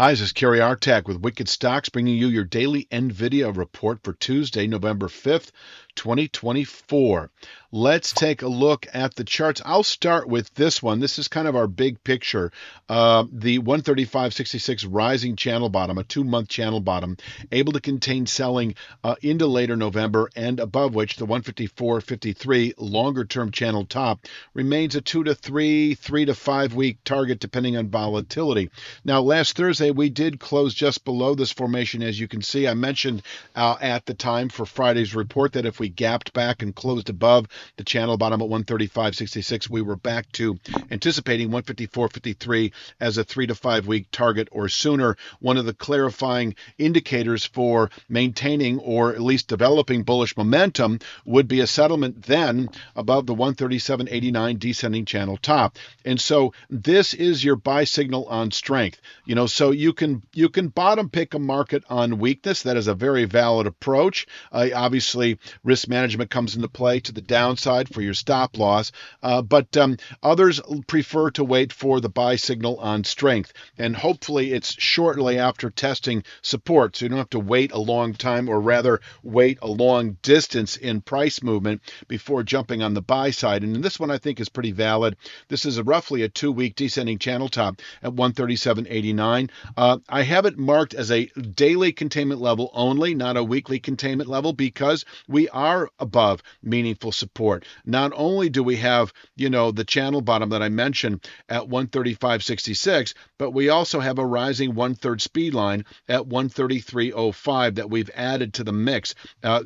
Hi, this is Kerry Artak with Wicked Stocks, bringing you your daily NVIDIA report for Tuesday, November 5th, 2024. Let's take a look at the charts. I'll start with this one. This is kind of our big picture. The 135.66 rising channel bottom, a 2-month channel bottom, able to contain selling into later November, and above which the 154.53 longer-term channel top remains a 2 to 3 to 5 week target depending on volatility. Now, last Thursday, we did close just below this formation, as you can see. I mentioned at the time for Friday's report that if we gapped back and closed above the channel bottom at 135.66, we were back to anticipating 154.53 as a 3 to 5 week target or sooner. One of the clarifying indicators for maintaining or at least developing bullish momentum would be a settlement then above the 137.89 descending channel top. And so this is your buy signal on strength. So you can bottom pick a market on weakness. That is a very valid approach. Obviously, risk management comes into play to the downside for your stop loss, but others prefer to wait for the buy signal on strength, and hopefully it's shortly after testing support, so you don't have to wait a long time, or rather wait a long distance in price movement before jumping on the buy side. And this one I think is pretty valid. This is roughly a 2-week descending channel top at 137.89. I have it marked as a daily containment level only, not a weekly containment level, because we are above meaningful support. Not only do we have, the channel bottom that I mentioned at 135.66, but we also have a rising 1/3 speed line at 133.05 that we've added to the mix.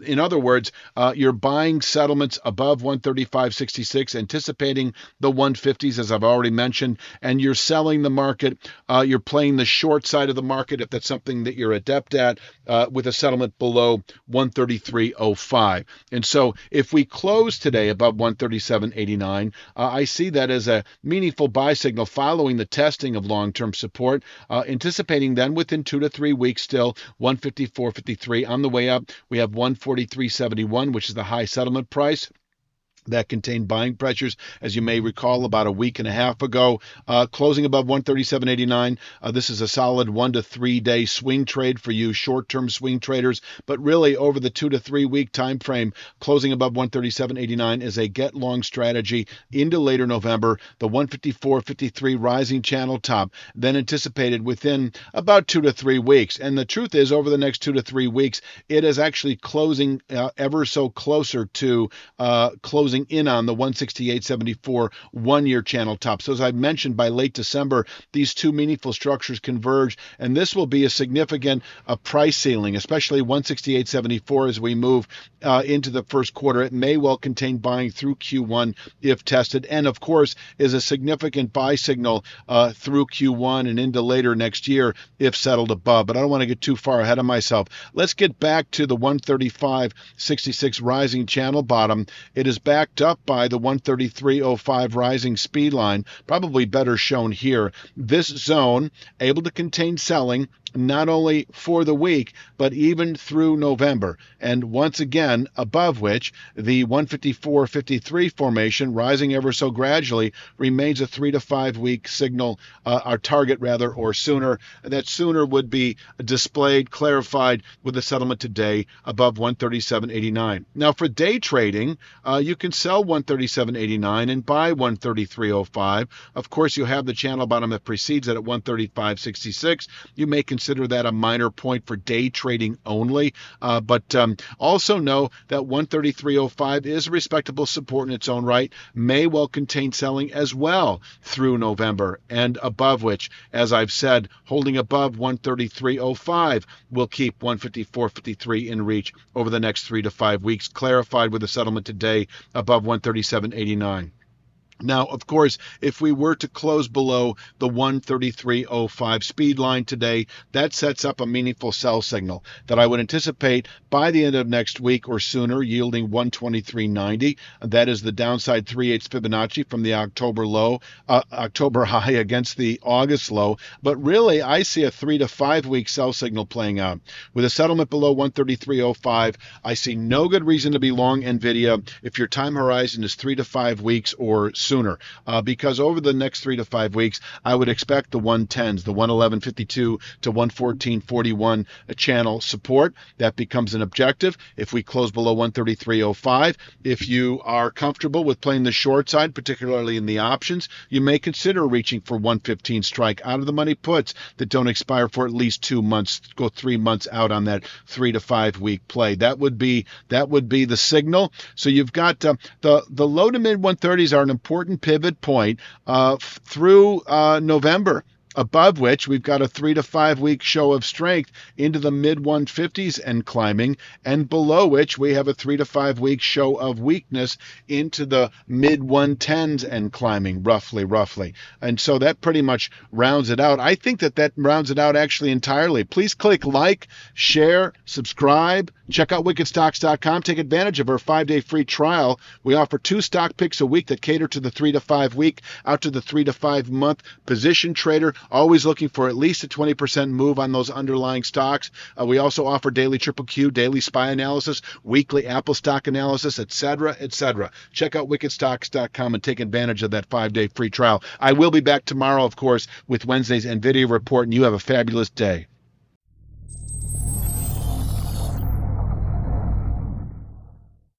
In other words, you're buying settlements above 135.66, anticipating the 150s, as I've already mentioned, and you're selling the market. You're playing the short side of the market, if that's something that you're adept at, with a settlement below 133.05. And so if we close today above 137.89, I see that as a meaningful buy signal following the testing of long-term support, anticipating then within 2 to 3 weeks still 154.53. On the way up, we have 143.71, which is the high settlement price that contained buying pressures, as you may recall, about a week and a half ago. Closing above 137.89. This is a solid 1 to 3 day swing trade for you short-term swing traders, but really over the 2 to 3 week time frame, closing above 137.89 is a get long strategy into later November. The 154.53 rising channel top then anticipated within about 2 to 3 weeks. And the truth is, over the next 2 to 3 weeks, it is actually closing ever so closer to closing in on the 168.74 1-year channel top. So as I mentioned, by late December, these two meaningful structures converge, and this will be a significant price ceiling, especially 168.74 as we move into the first quarter. It may well contain buying through Q1 if tested, and of course is a significant buy signal through Q1 and into later next year if settled above. But I don't want to get too far ahead of myself. Let's get back to the 135.66 rising channel bottom. It is backed up by the 133.05 rising speed line, probably better shown here. This zone able to contain selling not only for the week, but even through November. And once again, above which the 154.53 formation, rising ever so gradually, remains a 3 to 5 week signal, our target rather, or sooner. That sooner would be displayed, clarified with a settlement today above 137.89. Now for day trading, you can sell 137.89 and buy 133.05. Of course, you have the channel bottom that precedes it at 135.66. You may consider that a minor point for day trading only, but also know that 133.05 is a respectable support in its own right, may well contain selling as well through November, and above which, as I've said, holding above 133.05 will keep 154.53 in reach over the next 3 to 5 weeks, clarified with a settlement today above 137.89. Now, of course, if we were to close below the 133.05 speed line today, that sets up a meaningful sell signal that I would anticipate by the end of next week or sooner, yielding 123.90. That is the downside 3/8 Fibonacci from the October high against the August low. But really, I see a 3 to 5 week sell signal playing out. With a settlement below 133.05, I see no good reason to be long NVIDIA if your time horizon is 3 to 5 weeks or sooner, because over the next 3 to 5 weeks, I would expect the 110s, the 111.52 to 114.41 channel support. That becomes an objective. If we close below 133.05, if you are comfortable with playing the short side, particularly in the options, you may consider reaching for 115 strike out of the money puts that don't expire for at least 2 months, go 3 months out on that 3 to 5 week play. That would be the signal. So you've got the low to mid 130s are an important pivot point through November, above which we've got a 3 to 5 week show of strength into the mid 150s and climbing, and below which we have a 3 to 5 week show of weakness into the mid 110s and climbing, roughly. And so that pretty much rounds it out. I think that rounds it out actually entirely. Please click like, share, subscribe, check out wickedstocks.com. Take advantage of our 5-day free trial. We offer 2 stock picks a week that cater to the 3 to 5 week out to the 3 to 5 month position trader, always looking for at least a 20% move on those underlying stocks. We also offer daily triple Q, daily SPY analysis, weekly Apple stock analysis, etc., etc. Check out wickedstocks.com and take advantage of that 5-day free trial. I will be back tomorrow, of course, with Wednesday's NVIDIA report, and you have a fabulous day.